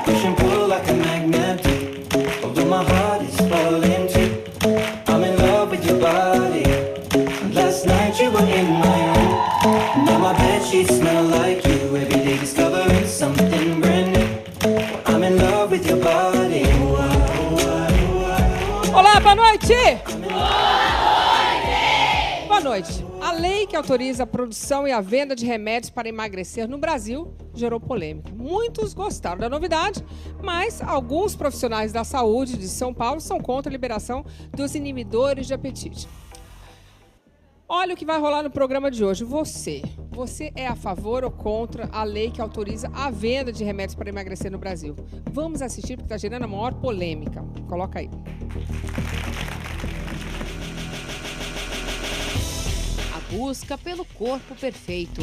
push and pull like a magnet do. Although my heart is falling too, I'm in love with your body. Last night you were in my room, now my bedsheets smell like you. Every day discovering something brand new. I'm in love with your body. Olá, boa noite! Boa noite. A lei que autoriza a produção e a venda de remédios para emagrecer no Brasil gerou polêmica. Muitos gostaram da novidade, mas alguns profissionais da saúde de São Paulo são contra a liberação dos inibidores de apetite. Olha o que vai rolar no programa de hoje. Você é a favor ou contra a lei que autoriza a venda de remédios para emagrecer no Brasil? Vamos assistir porque está gerando a maior polêmica. Coloca aí. A busca pelo corpo perfeito.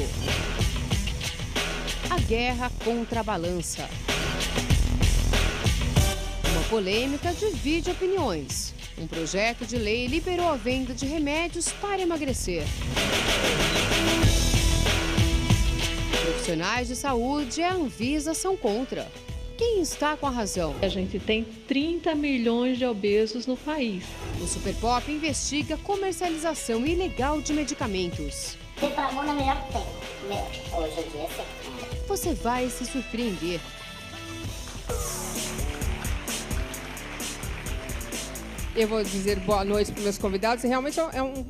A guerra contra a balança. Uma polêmica divide opiniões. Um projeto de lei liberou a venda de remédios para emagrecer. Profissionais de saúde e a Anvisa são contra. Quem está com a razão? A gente tem 30 milhões de obesos no país. O Super Pop investiga comercialização ilegal de medicamentos. Reclamou no melhor tempo. Hoje em dia, sim. Você vai se surpreender. Eu vou dizer boa noite para meus convidados. E realmente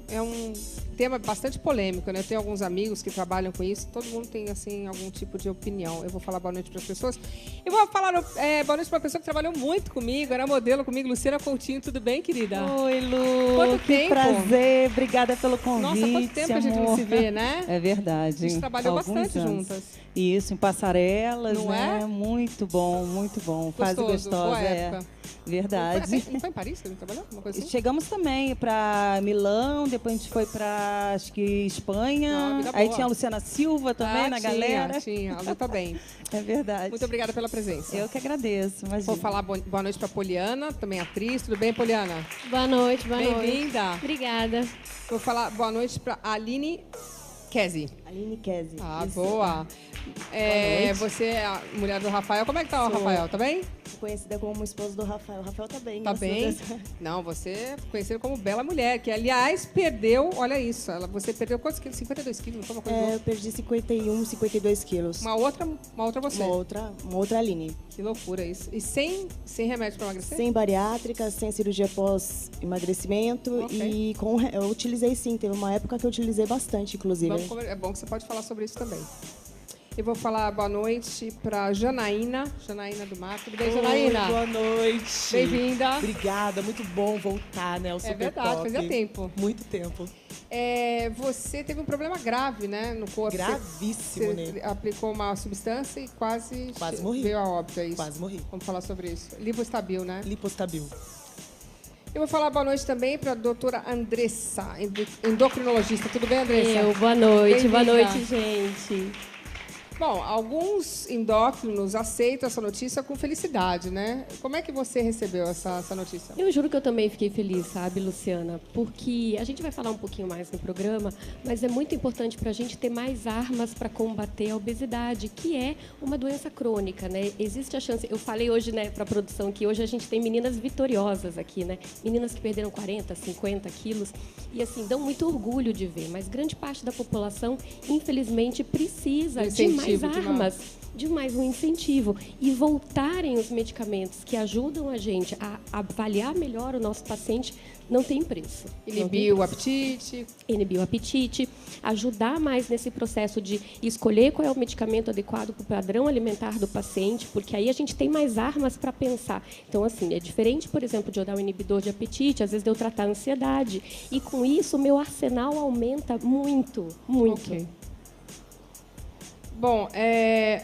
é um tema bastante polêmico, né? Eu tenho alguns amigos que trabalham com isso. Todo mundo tem, assim, algum tipo de opinião. Eu vou falar boa noite para as pessoas. Eu vou falar boa noite para uma pessoa que trabalhou muito comigo, era modelo comigo, Luciana Coutinho. Tudo bem, querida? Oi, Lu. Quanto que tempo? prazer. Obrigada pelo convite. Nossa, quanto tempo que a gente não se vê, né? É verdade. A gente trabalhou bastante anos. juntas. Isso, em passarelas, não né? É? Muito bom, muito bom. Fase gostosa, boa época. Verdade. Não foi em Paris que a gente trabalhou? Uma coisa assim? Chegamos também para Milão, depois a gente foi para, acho que, Espanha. vida Aí boa. tinha a Luciana Silva também na galera. Tinha, a luta bem. É verdade. Muito obrigada pela presença. Eu que agradeço. Imagina. Vou falar boa noite para Poliana, também atriz. Tudo bem, Poliana? Boa noite, boa noite. Bem-vinda. Obrigada. Vou falar boa noite para Aline Kesi. Aline Kesi. Ah, Isso. boa. Você é a mulher do Rafael. Como é que tá o Rafael? Tá bem? Conhecida como esposa do Rafael. O Rafael tá bem. Tá bem? Não, você é conhecida como Bela Mulher, que aliás perdeu, olha isso, você perdeu quantos quilos? 52 quilos, não foi uma coisa boa? Eu perdi 51, 52 quilos. Uma outra você. Uma outra Aline. Que loucura isso. E sem remédio para emagrecer? Sem bariátrica, sem cirurgia pós-emagrecimento. Ok. E eu utilizei sim, teve uma época que eu utilizei bastante, inclusive. É bom que você pode falar sobre isso também. Eu vou falar boa noite para Janaína do Mar. Tudo bem, Janaína? Boa noite. Bem-vinda. Obrigada, muito bom voltar, né, ao Super verdade, Pop. fazia tempo. Muito tempo. Você teve um problema grave, né, no corpo. Gravíssimo, você né? aplicou uma substância e quase morri. Veio a óbito, é isso? Quase morri. Vamos falar sobre isso. Lipostabil, né? Lipostabil. Eu vou falar boa noite também para a doutora Andressa, endocrinologista. Tudo bem, Andressa? Boa noite. Bem-vinda. Boa noite, gente. Bom, alguns endócrinos aceitam essa notícia com felicidade, né? Como é que você recebeu essa notícia? Eu juro que eu também fiquei feliz, sabe, Luciana? Porque a gente vai falar um pouquinho mais no programa, mas é muito importante para a gente ter mais armas para combater a obesidade, que é uma doença crônica, né? Existe a chance... Eu falei hoje, né, para a produção, que hoje a gente tem meninas vitoriosas aqui, né? Meninas que perderam 40, 50 quilos. E, assim, dão muito orgulho de ver. Mas grande parte da população, infelizmente, precisa de mais armas, de mais um incentivo. E voltarem os medicamentos que ajudam a gente a avaliar melhor o nosso paciente não tem preço. Inibir o apetite. Inibir o apetite, ajudar mais nesse processo de escolher qual é o medicamento adequado para o padrão alimentar do paciente, porque aí a gente tem mais armas para pensar. Então, assim, é diferente, por exemplo, de eu dar um inibidor de apetite, às vezes de eu tratar a ansiedade. E com isso, o meu arsenal aumenta muito, muito. Okay. Bom,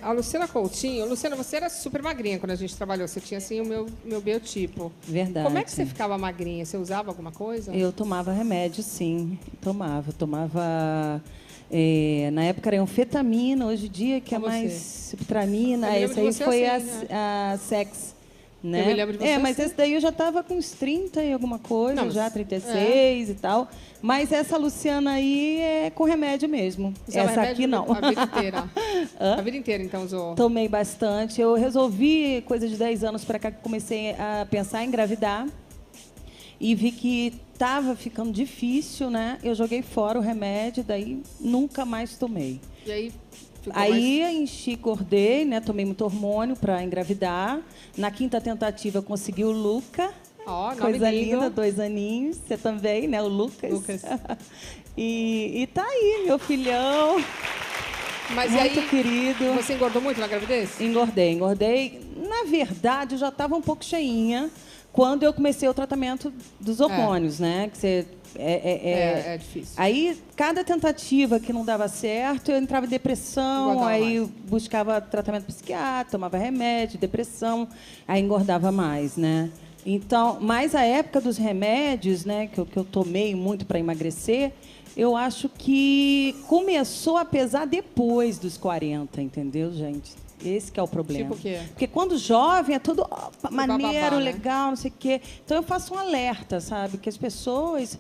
a Luciana Coutinho... Luciana, você era super magrinha quando a gente trabalhou. Você tinha, assim, o meu biotipo. Verdade. Como é que você ficava magrinha? Você usava alguma coisa? Eu tomava remédio, sim. Tomava... na época era anfetamina, hoje em dia que é mais subtramina. Essa aí foi a Sex, Né? Eu me lembro de você mas assim. esse daí eu já estava com uns 30 e alguma coisa, Não, já 36 e tal. Mas essa Luciana aí é com remédio mesmo. Usava Essa remédio aqui não. A vida inteira. Hã? A vida inteira, então, usou. Tomei bastante. Eu resolvi, coisa de 10 anos para cá, que comecei a pensar em engravidar. E vi que estava ficando difícil, né? Eu joguei fora o remédio, daí nunca mais tomei. E aí, ficou Aí enchi, engordei, né? Tomei muito hormônio para engravidar. Na 5ª tentativa eu consegui o Luca. Ó, nome Coisa lindo. linda, 2 aninhos. Você também, né? O Lucas. Lucas. E tá aí, meu filhão. Mas muito e aí, querido. você engordou muito na gravidez? Engordei. Na verdade, eu já estava um pouco cheinha quando eu comecei o tratamento dos hormônios, né? Que você É difícil. Aí, cada tentativa que não dava certo, eu entrava em depressão, Engordava aí mais. buscava tratamento psiquiátrico, tomava remédio, depressão, aí engordava mais, né? Então, mas a época dos remédios, né, que eu tomei muito para emagrecer, eu acho que começou a pesar depois dos 40, entendeu, gente? Esse que é o problema. Tipo o quê? Porque quando jovem é tudo maneiro, bababá, né? legal, não sei o quê. Então eu faço um alerta, sabe? Que as pessoas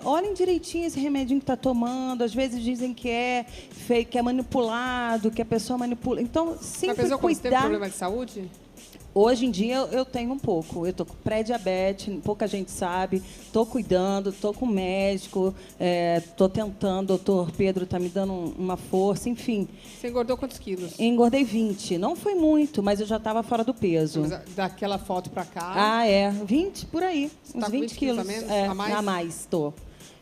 olhem direitinho esse remedinho que está tomando. Às vezes dizem que é fake, que é manipulado, que a pessoa manipula. Então, Mas sempre pensou quando você teve cuidar. problema de saúde? Hoje em dia eu tenho um pouco. Eu estou com pré-diabetes, pouca gente sabe. Estou cuidando, estou com médico, estou tentando. O doutor Pedro está me dando uma força, enfim. Você engordou quantos quilos? Engordei 20. Não foi muito, mas eu já estava fora do peso. Mas daquela foto pra cá. 20 por aí. Você Uns tá com 20 quilos. a menos? É, A mais? a mais, estou.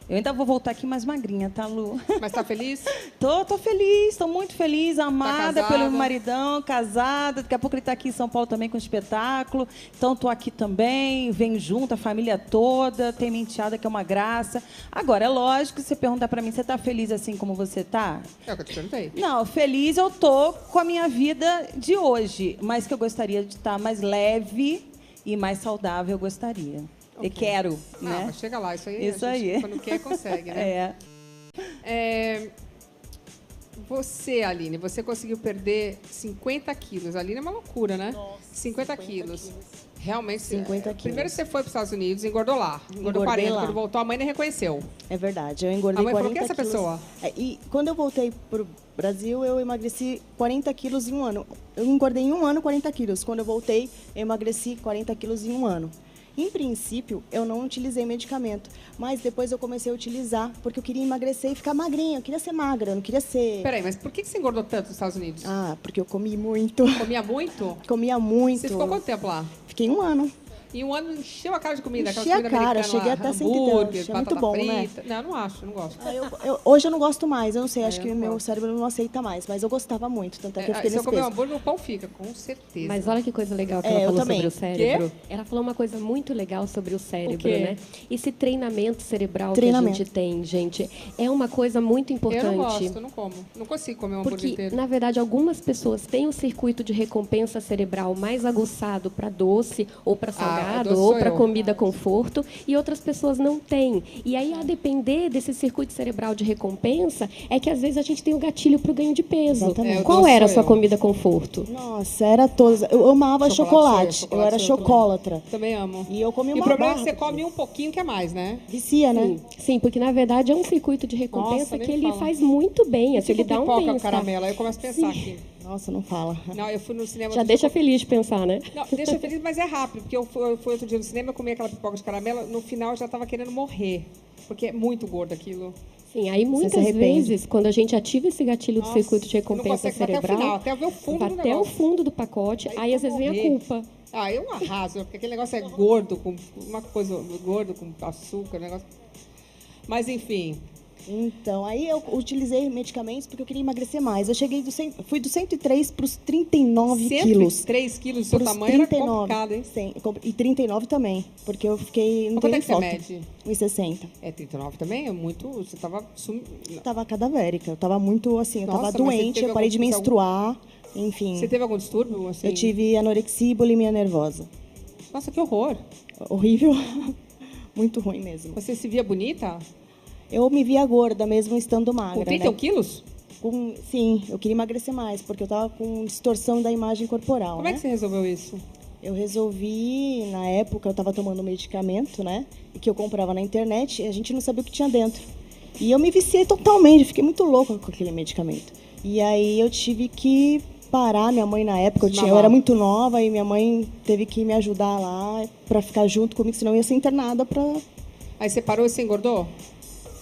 Eu ainda vou voltar aqui mais magrinha, tá, Lu? Mas tá feliz? Tô feliz, tô muito feliz, amada casada? pelo maridão, casada. Daqui a pouco ele tá aqui em São Paulo também com espetáculo. Então tô aqui também, venho junto, a família toda, tem minha enteada que é uma graça. Agora, é lógico, se você perguntar pra mim, você tá feliz assim como você tá? É o que eu te perguntei. Não, feliz eu tô com a minha vida de hoje, mas que eu gostaria de estar mais leve e mais saudável, eu gostaria. Ok. Eu quero, Não, né? mas chega lá, isso aí. Isso a gente, aí. Quando quer, consegue, né? Você, Aline, você conseguiu perder 50 quilos. A Aline é uma loucura, né? Nossa, 50 quilos. Realmente. 50 quilos. Primeiro você foi para os Estados Unidos, engordou lá. Engordou Engordei 40. lá. Quando voltou, a mãe nem reconheceu. É verdade, eu engordei A mãe falou, 40 "Quem é essa quilos. pessoa?" E quando eu voltei pro Brasil, eu emagreci 40 quilos em um ano. Eu engordei em um ano 40 quilos. Quando eu voltei, eu emagreci 40 quilos em um ano. Em princípio, eu não utilizei medicamento, mas depois eu comecei a utilizar, porque eu queria emagrecer e ficar magrinha. Eu queria ser magra, eu não queria ser... Peraí, mas por que você engordou tanto nos Estados Unidos? Ah, porque eu comi muito. Comia muito? Comia muito. Você ficou quanto tempo lá? Fiquei um ano. E um ano encheu a cara de comida. Enchi aquelas a comidas cara, americanas cheguei lá, até 110, hambúrguer, achei batata muito bom, né? frita. Não, não acho, não gosto. Hoje eu não gosto mais, eu não sei, acho eu que não meu gosto. cérebro não aceita mais, mas eu gostava muito, tanto é que eu fiquei Se eu nesse comer um peso. hambúrguer, o pão fica, com certeza. Mas olha que coisa legal que É, ela eu falou também. sobre o cérebro. Quê? Ela falou uma coisa muito legal sobre o cérebro, quê? né? Esse treinamento cerebral Treinamento. que a gente tem, gente, é uma coisa muito importante. Eu não gosto, eu não como. Não consigo comer um hambúrguer Porque, inteiro. na verdade, algumas pessoas têm um circuito de recompensa cerebral mais aguçado para doce, ou para salgado, doce ou sou para eu. comida conforto, e outras pessoas não têm. E aí, a depender desse circuito cerebral de recompensa, é que às vezes a gente tem o gatilho para o ganho de peso. Exatamente. É, o Qual doce era a sou sua eu. comida conforto? Nossa, era todas. Eu amava chocolate. Eu era sou eu também. chocólatra. Também amo. E eu comi E uma o problema é barra que você por come dia. um pouquinho que é mais, né? Vicia, né? Sim, porque na verdade é um circuito de recompensa Nossa, nem que ele fala. faz muito bem, assim, Tipo ele dá um pipoca com bem-estar. caramelo, aí eu começo a pensar aqui. Nossa, não fala. Não, eu fui no cinema... Já outro deixa dia, feliz de pensar, né? Não, deixa feliz, mas é rápido, porque eu fui outro dia no cinema, eu comi aquela pipoca de caramelo, no final eu já estava querendo morrer, porque é muito gordo aquilo. Sim, aí se muitas arrepende. vezes, quando a gente ativa esse gatilho do Nossa, circuito de não recompensa consegue bater o cerebral, final, até ver o fundo vai do até o negócio. fundo do pacote, aí às eu vezes vem a morrer. culpa. Ah, eu arraso, porque aquele negócio é gordo, com uma coisa gordo, com açúcar, negócio... Mas, enfim... Então, aí eu utilizei medicamentos porque eu queria emagrecer mais. Eu fui dos 103 para os 39 quilos. 103 quilos do seu Pros tamanho era complicado, hein? Sim, e 39 também, porque eu fiquei... Não Quanto tenho é que você foto. mede? 1,60. É, 39 também? É muito... Você tava... Eu tava cadavérica, eu tava muito assim, eu Nossa, tava mas você doente, teve eu parei de algum- menstruar, enfim. Você teve algum distúrbio? Assim? Eu tive anorexia e bulimia nervosa. Nossa, que horror. Horrível. Muito ruim mesmo. Você se via bonita? Eu me via gorda, mesmo estando magra, Com 31 né? quilos? Sim, eu queria emagrecer mais, porque eu tava com distorção da imagem corporal, Como né? é que você resolveu isso? Eu resolvi, na época eu estava tomando um medicamento, né? Que eu comprava na internet e a gente não sabia o que tinha dentro. E eu me viciei totalmente, fiquei muito louca com aquele medicamento. E aí eu tive que parar, minha mãe na época, eu era muito nova e minha mãe teve que me ajudar lá para ficar junto comigo, senão eu ia ser internada para... Aí você parou e você engordou?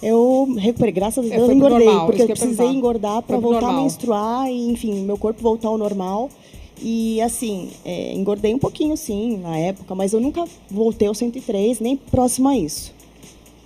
Eu recuperei, graças a Deus, eu engordei, porque eu precisei engordar para voltar a menstruar e, enfim, meu corpo voltar ao normal. E, assim, engordei um pouquinho, sim, na época, mas eu nunca voltei aos 103, nem próximo a isso,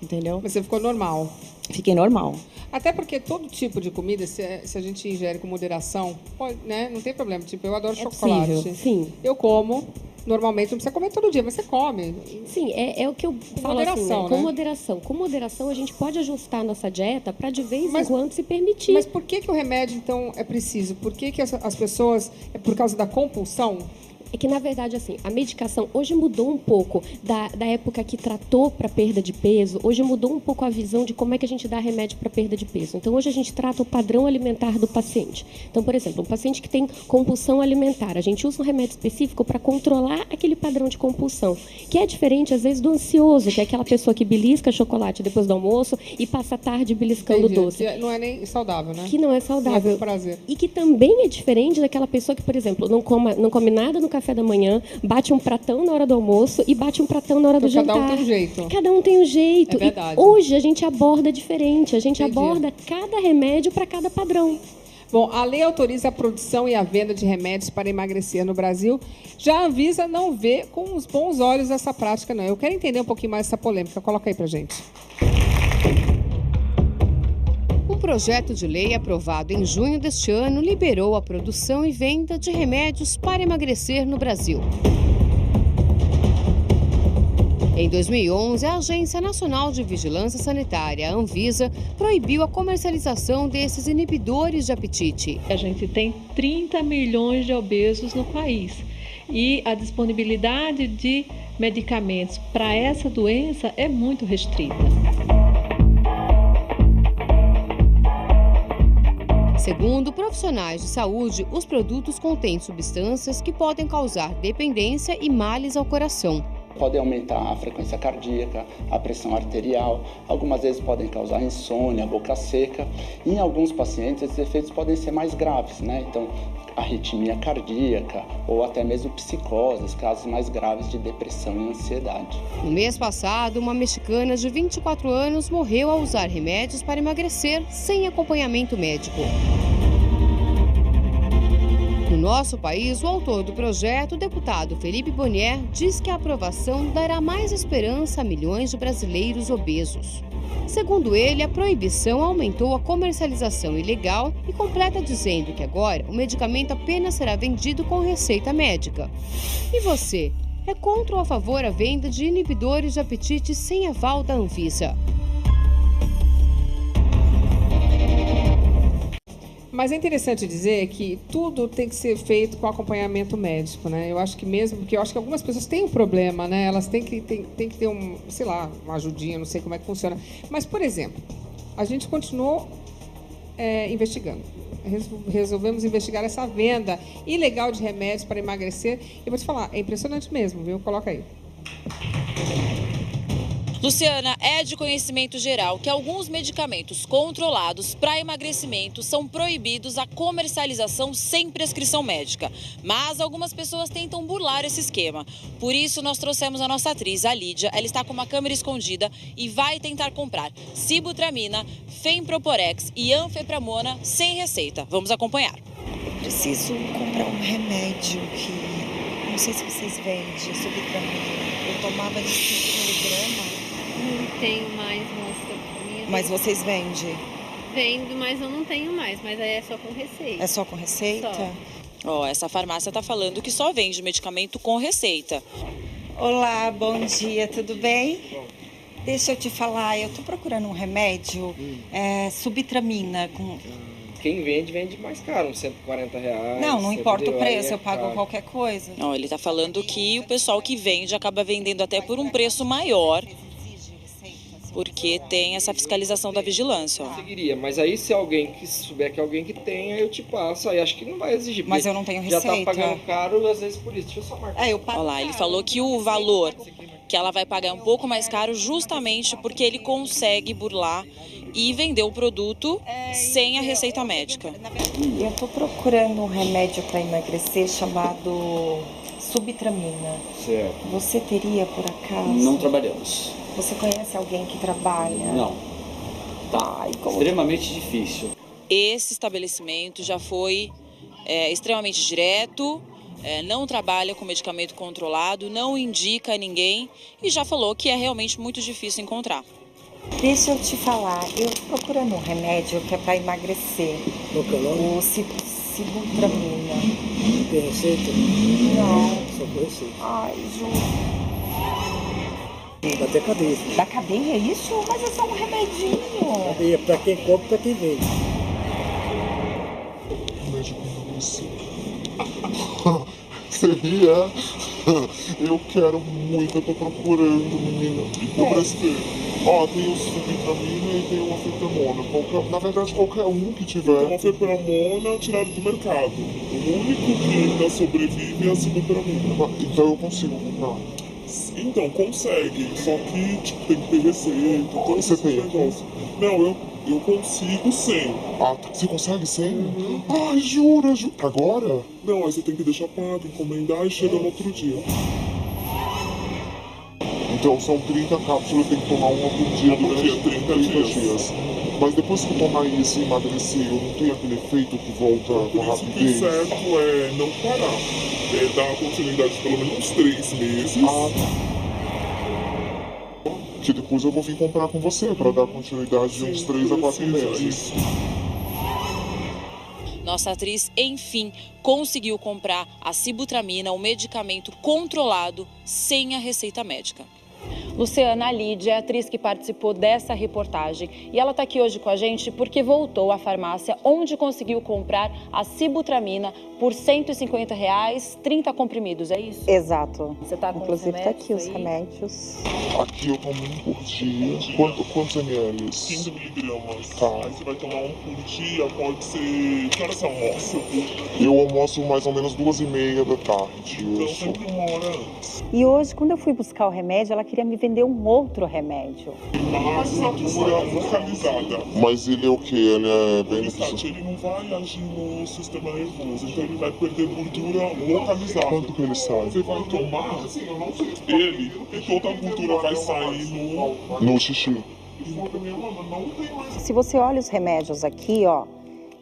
entendeu? Mas você ficou normal? Fiquei normal. Até porque todo tipo de comida, se a gente ingere com moderação, pode, né? Não tem problema. Tipo, eu adoro chocolate. Possível, sim. Eu como. Normalmente não precisa comer todo dia, mas você come. Sim, é o que eu falo moderação, assim, né? né? Com moderação. Com moderação, a gente pode ajustar a nossa dieta para de vez em quando se permitir. Mas por que o remédio, então, é preciso? Por que as pessoas... É por causa da compulsão? É que, na verdade, assim, a medicação hoje mudou um pouco da época que tratou para perda de peso. Hoje mudou um pouco a visão de como é que a gente dá remédio para perda de peso. Então, hoje a gente trata o padrão alimentar do paciente. Então, por exemplo, um paciente que tem compulsão alimentar, a gente usa um remédio específico para controlar aquele padrão de compulsão, que é diferente, às vezes, do ansioso, que é aquela pessoa que belisca chocolate depois do almoço e passa a tarde beliscando doce. Que não é nem saudável, né? Que não é saudável. Não é prazer. E que também é diferente daquela pessoa que, por exemplo, não come nada no café da manhã, bate um pratão na hora do almoço e bate um pratão na hora do jantar. Cada um tem um jeito. Cada um tem um jeito. É verdade. E hoje a gente aborda diferente. A gente aborda cada remédio para cada padrão. Bom, a lei autoriza a produção e a venda de remédios para emagrecer no Brasil. Já a Anvisa não vê com os bons olhos essa prática, não. Eu quero entender um pouquinho mais essa polêmica. Coloca aí pra gente. Um projeto de lei aprovado em junho deste ano liberou a produção e venda de remédios para emagrecer no Brasil. Em 2011, a Agência Nacional de Vigilância Sanitária, a Anvisa, proibiu a comercialização desses inibidores de apetite. A gente tem 30 milhões de obesos no país e a disponibilidade de medicamentos para essa doença é muito restrita. Segundo profissionais de saúde, os produtos contêm substâncias que podem causar dependência e males ao coração. Podem aumentar a frequência cardíaca, a pressão arterial, algumas vezes podem causar insônia, boca seca. E em alguns pacientes, esses efeitos podem ser mais graves, né? Então, arritmia cardíaca ou até mesmo psicoses, casos mais graves de depressão e ansiedade. No mês passado, uma mexicana de 24 anos morreu ao usar remédios para emagrecer sem acompanhamento médico. No nosso país, o autor do projeto, o deputado Felipe Bonier, diz que a aprovação dará mais esperança a milhões de brasileiros obesos. Segundo ele, a proibição aumentou a comercialização ilegal e completa dizendo que agora o medicamento apenas será vendido com receita médica. E você, é contra ou a favor a venda de inibidores de apetite sem aval da Anvisa? Mas é interessante dizer que tudo tem que ser feito com acompanhamento médico, né? Eu acho que mesmo, porque eu acho que algumas pessoas têm um problema, né? Elas têm que ter uma ajudinha, não sei como é que funciona. Mas, por exemplo, a gente continuou investigando. Resolvemos investigar essa venda ilegal de remédios para emagrecer. E vou te falar, é impressionante mesmo, viu? Coloca aí. Luciana, é de conhecimento geral que alguns medicamentos controlados para emagrecimento são proibidos a comercialização sem prescrição médica. Mas algumas pessoas tentam burlar esse esquema. Por isso, nós trouxemos a nossa atriz, a Lídia. Ela está com uma câmera escondida e vai tentar comprar Sibutramina, Femproporex e Anfepramona sem receita. Vamos acompanhar. Eu preciso comprar um remédio que, não sei se vocês vendem, Sibutramina. Eu tomava de 5 miligramas. Não tenho mais, moça. Mas vocês vendem? Vendo, mas eu não tenho mais. Mas aí é só com receita. É só com receita? Ó, essa farmácia está falando que só vende medicamento com receita. Olá, bom dia, tudo bem? Deixa eu te falar, eu tô procurando um remédio, Sibutramina. Quem vende mais caro, uns R$140. Não importa o preço, eu pago qualquer coisa. Ó, ele está falando que o pessoal que vende acaba vendendo até por um preço maior. porque tem essa fiscalização da vigilância. Ó. Conseguiria, mas aí se alguém que souber que alguém que tem, aí eu te passo, aí acho que não vai exigir. Mas eu não tenho receita. Já tá pagando caro, às vezes por isso. Deixa eu só marcar. Olha lá, ele falou que o valor que ela vai pagar é um pouco mais caro justamente porque ele consegue burlar e vender o produto sem a receita médica. Eu estou procurando um remédio para emagrecer chamado Subtramina. Certo. Você teria, por acaso? Não trabalhamos. Você conhece alguém que trabalha? Não. Tá extremamente difícil. Esse estabelecimento já foi extremamente direto, não trabalha com medicamento controlado, não indica a ninguém e já falou que é realmente muito difícil encontrar. Deixa eu te falar, eu tô procurando um remédio que é para emagrecer. Qual que é o nome? O Sibutramina. Tem receita? Não. Só com receita. Ai, Ju. Dá até cadeia. Filho. Da cadeia, é isso? Mas é só um remedinho. Cadeia pra quem compra e pra quem vende. Remédio pra emagrecer. Você ri, é? Eu quero muito, eu tô procurando, menina. Emagrecer. Ó, tem o Subtramina e tem o Afetamona. Na verdade, qualquer um que tiver. Então, o Afetamona tirado do mercado. O único que ainda sobrevive é a Subtramina. Então eu consigo comprar. Então, consegue. Só que tipo, tem que ter receita. Você tem negócio. Não, eu consigo 100. Ah, você consegue 100? Uhum. Ai, jura? Agora? Não, aí você tem que deixar pago, encomendar e chega no outro dia. Então são 30 cápsulas, tem que tomar uma por dia durante 30 dias. Mas depois que eu tomar isso e emagrecer, eu não tenho aquele efeito que volta com rapidez? Por isso que o certo é não parar. É dar continuidade de pelo menos uns 3 meses. Que depois eu vou vir comprar com você para dar continuidade de uns 3 a 4 meses. Nossa atriz, enfim, conseguiu comprar a Sibutramina, um medicamento controlado sem a receita médica. Luciana, a Lídia é a atriz que participou dessa reportagem e ela está aqui hoje com a gente porque voltou à farmácia onde conseguiu comprar a Sibutramina por R$150, 30 comprimidos, é isso? Exato. Você tá com inclusive tá aqui os remédios. Aqui eu tomo um por dia. Quantos ml? 15 miligramas. Tá. Aí você vai tomar um por dia, pode ser... Que hora você almoça? Eu almoço mais ou menos 2h30 da tarde. Então sempre 1 hora antes. E hoje, quando eu fui buscar o remédio, ela queria me vender um outro remédio. Mastigadura localizada. Mas ele é o que? Ele é beneficioso? Ele não vai agir no sistema nervoso, então ele vai perder gordura localizada. Quanto que ele sai? Você vai tomar ele e toda a gordura vai sair no xixi. Se você olha os remédios aqui, ó,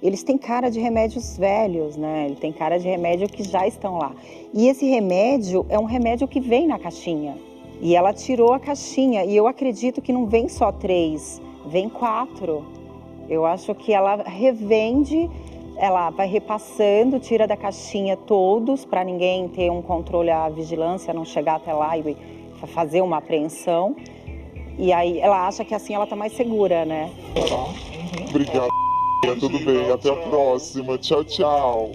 eles têm cara de remédios velhos, né? Ele tem cara de remédio que já estão lá. E esse remédio é um remédio que vem na caixinha. E ela tirou a caixinha. E eu acredito que não vem só 3, vem 4. Eu acho que ela revende, ela vai repassando, tira da caixinha todos, para ninguém ter um controle, a vigilância não chegar até lá e fazer uma apreensão. E aí ela acha que assim ela tá mais segura, né? Obrigado. Tudo bem, até a próxima. Tchau, tchau.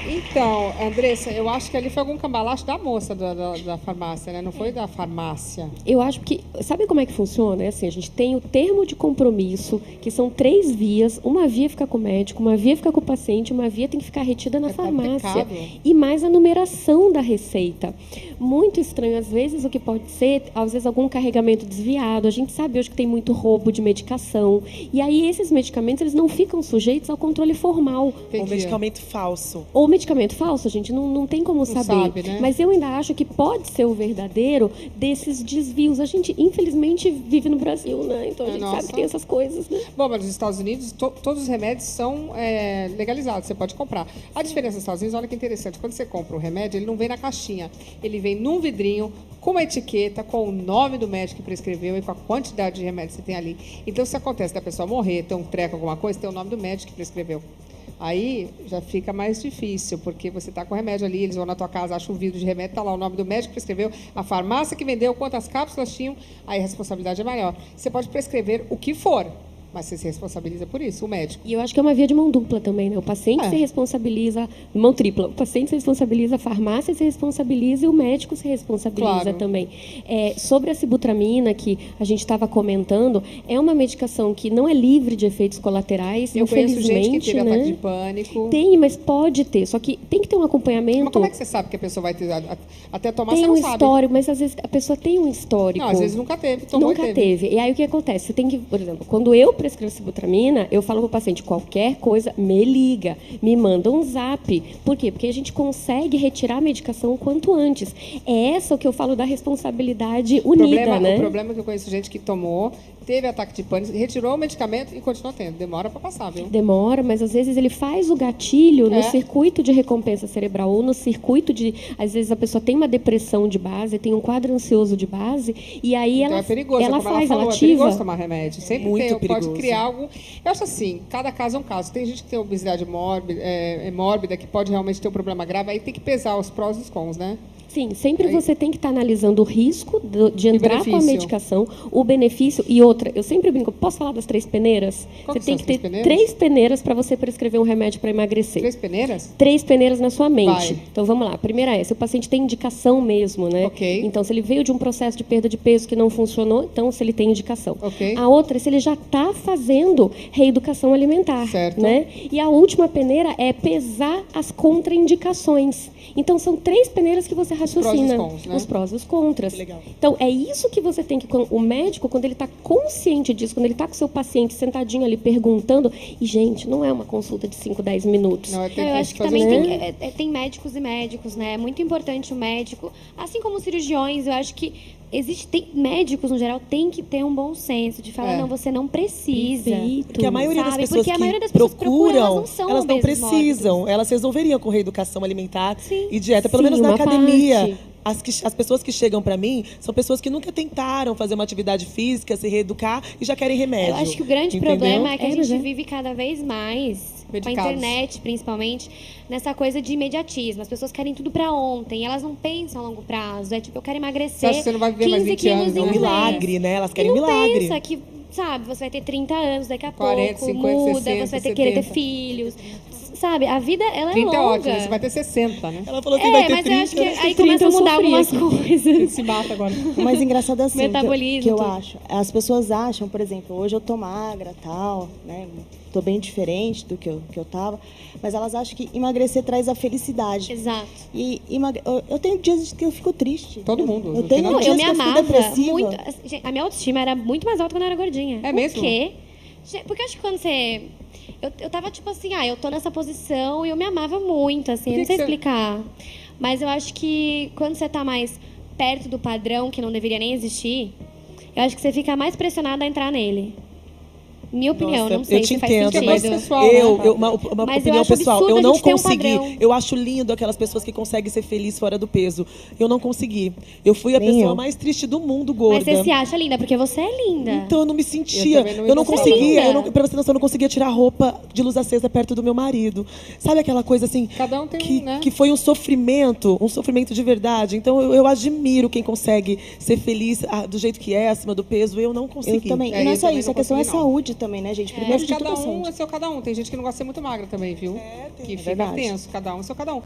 Então, Andressa, eu acho que ali foi algum cambalacho da moça da farmácia, né? Não foi da farmácia. Eu acho que... Sabe como é que funciona? É assim, a gente tem o termo de compromisso, que são 3 vias. Uma via fica com o médico, uma via fica com o paciente, uma via tem que ficar retida na farmácia. E mais a numeração da receita. Muito estranho, às vezes, o que pode ser, às vezes, algum carregamento desviado. A gente sabe hoje que tem muito roubo de medicação. E aí, esses medicamentos, eles não ficam sujeitos ao controle formal. O medicamento falso. Ou medicamento falso, a gente não tem como saber. Sabe, né? Mas eu ainda acho que pode ser o verdadeiro desses desvios. A gente, infelizmente, vive no Brasil, né? Então a gente sabe que tem essas coisas, né? Bom, mas nos Estados Unidos, todos os remédios são legalizados, você pode comprar. A diferença nos Estados Unidos, olha que interessante, quando você compra um remédio, ele não vem na caixinha, ele vem num vidrinho, com uma etiqueta, com o nome do médico que prescreveu e com a quantidade de remédio que você tem ali. Então, se acontece da pessoa morrer, ter um treco, alguma coisa, tem o nome do médico que prescreveu. Aí já fica mais difícil, porque você está com o remédio ali, eles vão na tua casa, acham um vidro de remédio, está lá o nome do médico que prescreveu, a farmácia que vendeu, quantas cápsulas tinham, aí a responsabilidade é maior. Você pode prescrever o que for, Mas você se responsabiliza por isso, o médico. E eu acho que é uma via de mão dupla também, né? O paciente se responsabiliza, mão tripla. O paciente se responsabiliza, a farmácia se responsabiliza e o médico se responsabiliza também. Sobre a sibutramina, que a gente estava comentando, é uma medicação que não é livre de efeitos colaterais, Eu conheço infelizmente, gente que teve né? ataque de pânico. Tem, mas pode ter. Só que tem que ter um acompanhamento. Mas como é que você sabe que a pessoa vai ter até tomar, Tem você um não sabe? histórico, mas às vezes a pessoa tem um histórico. Não, às vezes nunca teve, tomou Nunca e teve. E aí o que acontece? Você tem que, por exemplo, quando eu prescrevo sibutramina, eu falo para o paciente, qualquer coisa, me liga, me manda um zap. Por quê? Porque a gente consegue retirar a medicação o quanto antes. É essa o que eu falo da responsabilidade unida, né? O problema é que eu conheço gente que tomou, teve ataque de pânico, retirou o medicamento e continua tendo. Demora para passar, viu? Demora, mas às vezes ele faz o gatilho no circuito de recompensa cerebral ou no circuito de... Às vezes a pessoa tem uma depressão de base, tem um quadro ansioso de base, e aí Então ela, é perigoso, ela como faz, ela falou, ela é ativa. perigoso tomar remédio. Sempre Muito pode perigoso. criar algo... Eu acho assim, cada caso é um caso. Tem gente que tem obesidade mórbida, que pode realmente ter um problema grave, aí tem que pesar os prós e os cons, né? Sim, sempre você tem que estar analisando o risco de entrar com a benefício. medicação, o benefício e outra. Eu sempre brinco, posso falar das 3 peneiras? Qual Você que tem são que as ter 3 3 peneiras para você prescrever um remédio para emagrecer. 3 peneiras? 3 peneiras na sua mente. Vai. Então vamos lá. A primeira é, se o paciente tem indicação mesmo, né? Ok. Então, se ele veio de um processo de perda de peso que não funcionou, então se ele tem indicação. Ok. A outra é se ele já está fazendo reeducação alimentar. Certo. Né? E a última peneira é pesar as contraindicações. Então, são 3 peneiras que você raciocina. cons, né? Os prós e os contras. Que legal. Então, é isso que você tem que... O médico, quando ele está consciente disso, quando ele está com o seu paciente sentadinho ali perguntando... E, gente, não é uma consulta de 5, 10 minutos. Não, Eu acho que também tem médicos e médicos, né? É muito importante o médico. Assim como os cirurgiões, eu acho que tem médicos, no geral, tem que ter um bom senso de falar, não, você não precisa. Porque a maioria das pessoas Porque a que maioria das pessoas procuram, elas não precisam. Elas resolveriam com reeducação alimentar e dieta, pelo Sim, menos na uma academia. parte. As pessoas que chegam para mim são pessoas que nunca tentaram fazer uma atividade física, se reeducar e já querem remédio. Eu acho que o grande Entendeu? problema é que a gente vive cada vez mais, com a Medicados. internet principalmente, nessa coisa de imediatismo. As pessoas querem tudo pra ontem, elas não pensam a longo prazo. É tipo, eu quero emagrecer Você acha que você não vai viver mais 15 20 anos, quilos né? em Um um mês. milagre, né? Elas querem E não milagre. pensa que, sabe, você vai ter 30 anos daqui a 40, pouco, 50, muda, 60, você vai ter 70. querer ter filhos. Sabe, a vida, ela é 30 longa. é ótimo, você vai ter 60, né? Ela falou que vai ter mas 30. eu acho que aí 30 começa a eu mudar sofri algumas aqui. coisas. Ele se mata agora. O mais engraçado é assim, Metabolismo, que eu tudo. acho. As pessoas acham, por exemplo, hoje eu tô magra, tal, né? Tô bem diferente do que eu tava, mas elas acham que emagrecer traz a felicidade. Exato. E eu tenho dias que eu fico triste. Todo mundo. Eu tenho Não, dias eu me que eu fico amava depressiva. muito. Gente, a minha autoestima era muito mais alta quando eu era gordinha. É mesmo? Por quê? Porque eu acho que quando você... Eu tava tipo assim, eu tô nessa posição e eu me amava muito, assim, eu não sei explicar. Mas eu acho que quando você tá mais perto do padrão, que não deveria nem existir, eu acho que você fica mais pressionada a entrar nele. Minha opinião, Nossa, não sei eu te se faz entendo, sentido. mas pessoal, uma Mas eu opinião acho pessoal, absurdo eu a não gente ter um consegui. padrão. Eu acho lindo aquelas pessoas que conseguem ser felizes fora do peso. Eu não consegui. Eu fui a Nem pessoa eu. mais triste do mundo, gorda. Mas você se acha linda, porque você é linda. Então eu não me sentia. também não Eu não me sentia. conseguia. Linda. Pra você noção, eu não conseguia tirar a roupa de luz acesa perto do meu marido. Sabe aquela coisa assim? Cada um tem né? Que foi um sofrimento de verdade. Então eu admiro quem consegue ser feliz do jeito que é, acima do peso. Eu não consegui. Eu também. É, E não é eu só também isso, não a questão é consegui, não. saúde também, né, gente? Primeiro de tudo Cada é um saúde. é seu cada um. Tem gente que não gosta de ser muito magra também, viu? Que fica verdade. tenso. Cada um é seu cada um.